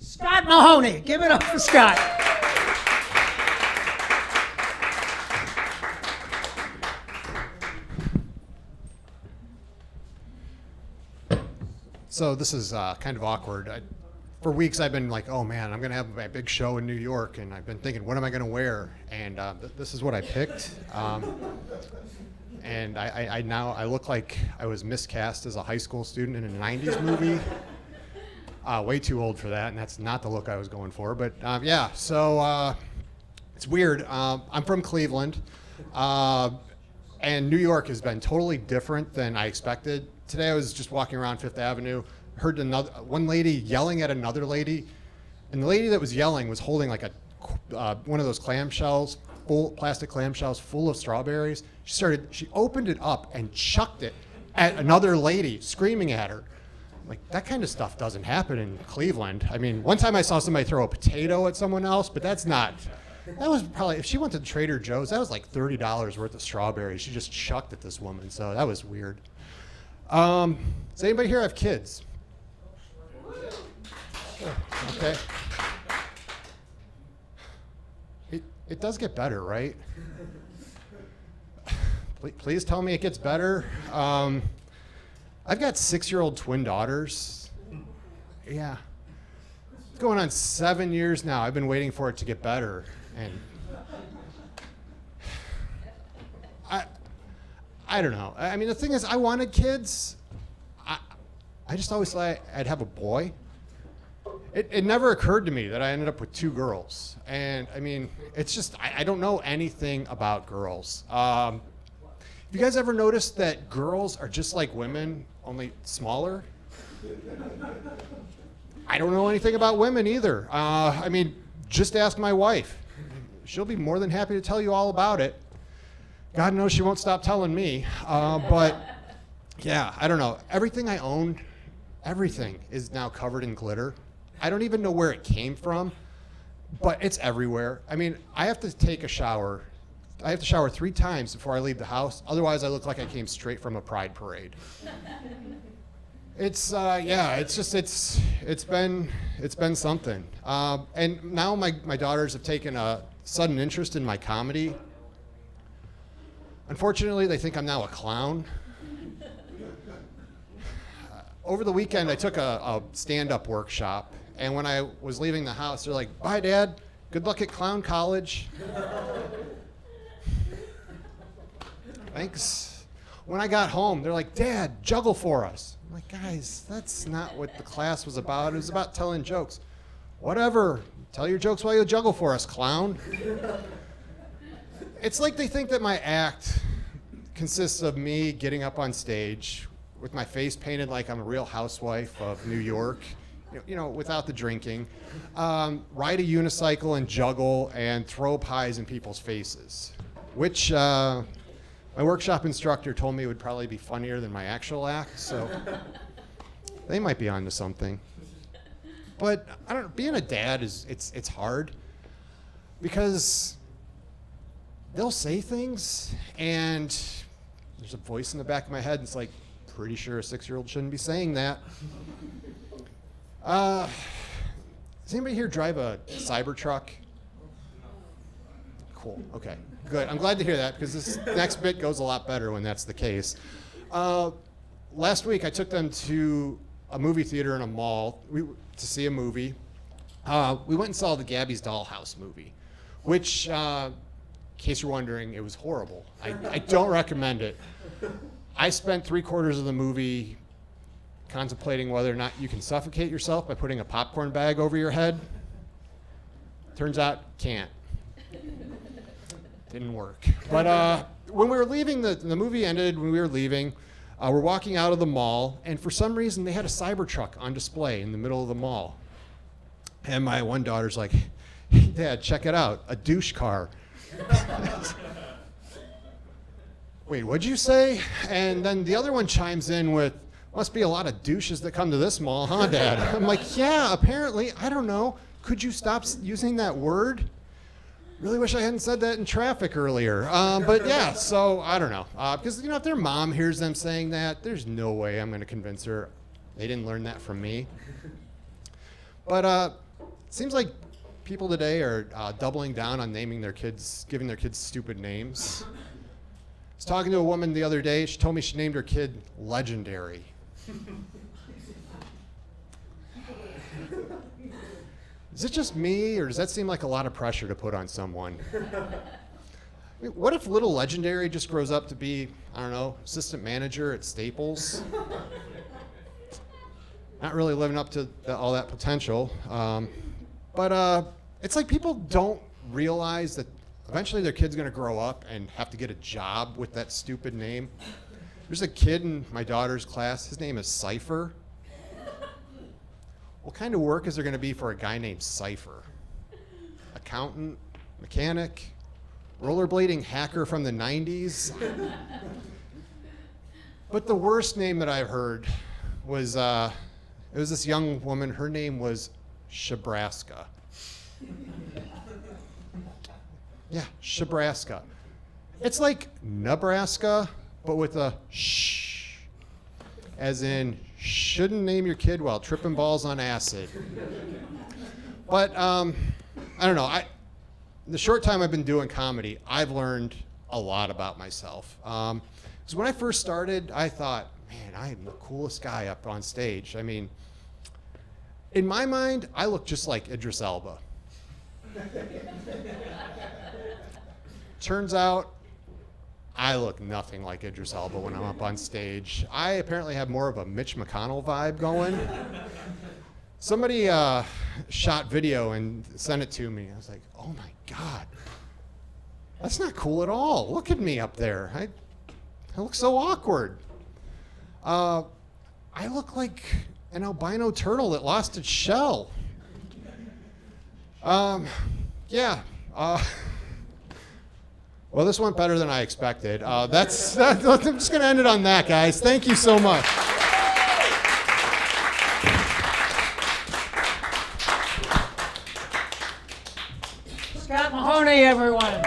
Scott Mahoney. Give it up for Scott. So this is kind of awkward. For weeks I've been like, oh man, I'm going to have my big show in New York, and I've been thinking, what am I going to wear? And this is what I picked. And I now look like I was miscast as a high school student in a 90s movie. Way too old for that, and that's not the look I was going for. But yeah, so it's weird. I'm from Cleveland, and New York has been totally different than I expected. Today I was just walking around Fifth Avenue, heard one lady yelling at another lady, and the lady that was yelling was holding like one of those clamshells, plastic clamshells full of strawberries. She opened it up and chucked it at another lady, screaming at her. Like, that kind of stuff doesn't happen in Cleveland. I mean, one time I saw somebody throw a potato at someone else, but that was probably, if she went to Trader Joe's, that was like $30 worth of strawberries she just chucked at this woman, so that was weird. Does anybody here have kids? Okay. It does get better, right? Please tell me it gets better. I've got 6-year-old twin daughters. Yeah. It's going on 7 years now. I've been waiting for it to get better. And I don't know. I mean, the thing is, I wanted kids. I just always thought I'd have a boy. It never occurred to me that I ended up with 2 girls. And I mean, it's just, I don't know anything about girls. Have you guys ever noticed that girls are just like women, only smaller? I don't know anything about women either. I mean, just ask my wife. She'll be more than happy to tell you all about it. God knows she won't stop telling me. But yeah, I don't know. Everything I own, everything is now covered in glitter. I don't even know where it came from, but it's everywhere. I mean, I have to take a shower. I have to shower 3 times before I leave the house. Otherwise, I look like I came straight from a pride parade. It's been something. And now my daughters have taken a sudden interest in my comedy. Unfortunately, they think I'm now a clown. Over the weekend, I took a stand-up workshop, and when I was leaving the house, they're like, "Bye, Dad. Good luck at clown college." Thanks. When I got home, they're like, "Dad, juggle for us." I'm like, "Guys, that's not what the class was about. It was about telling jokes." "Whatever. Tell your jokes while you juggle for us, clown." It's like they think that my act consists of me getting up on stage with my face painted like I'm a real housewife of New York, you know, without the drinking, ride a unicycle and juggle and throw pies in people's faces, which my workshop instructor told me would probably be funnier than my actual act, so they might be onto something. But I don't know, being a dad it's hard because they'll say things and there's a voice in the back of my head, and it's like, pretty sure a 6-year-old shouldn't be saying that. Does anybody here drive a Cybertruck? Cool, okay, good. I'm glad to hear that because this next bit goes a lot better when that's the case. Last week I took them to a movie theater in a mall to see a movie. We went and saw the Gabby's Dollhouse movie, which, in case you're wondering, it was horrible. I don't recommend it. I spent 3/4 of the movie contemplating whether or not you can suffocate yourself by putting a popcorn bag over your head. Turns out, can't. Didn't work. But when we were leaving, the movie ended when we were leaving. We're walking out of the mall, and for some reason, they had a Cybertruck on display in the middle of the mall. And my one daughter's like, "Hey, Dad, check it out, a douche car." Wait, what'd you say? And then the other one chimes in with, "Must be a lot of douches that come to this mall, huh, Dad?" I'm like, "Yeah, apparently. I don't know. Could you stop using that word? Really wish I hadn't said that in traffic earlier." But yeah, so I don't know. Because, if their mom hears them saying that, there's no way I'm going to convince her. They didn't learn that from me. But seems like people today are doubling down on giving their kids stupid names. I was talking to a woman the other day. She told me she named her kid Legendary. Is it just me, or does that seem like a lot of pressure to put on someone? I mean, what if little Legendary just grows up to be, I don't know, assistant manager at Staples? Not really living up to all that potential. But it's like people don't realize that eventually their kid's gonna grow up and have to get a job with that stupid name. There's a kid in my daughter's class, his name is Cypher. What kind of work is there gonna be for a guy named Cypher? Accountant, mechanic, rollerblading hacker from the 90s? But the worst name that I've heard was, it was this young woman, her name was Shabraska. Yeah, Shabraska. It's like Nebraska, but with a shh. As in, shouldn't name your kid while tripping balls on acid. But I don't know. The short time I've been doing comedy, I've learned a lot about myself. Because when I first started, I thought, man, I am the coolest guy up on stage. I mean, in my mind, I look just like Idris Elba. Turns out, I look nothing like Idris Elba when I'm up on stage. I apparently have more of a Mitch McConnell vibe going. Somebody shot video and sent it to me. I was like, oh my God, that's not cool at all. Look at me up there. I look so awkward. I look like an albino turtle that lost its shell. Yeah. Well, this went better than I expected. I'm just going to end it on that, guys. Thank you so much. Scott Mahoney, everyone.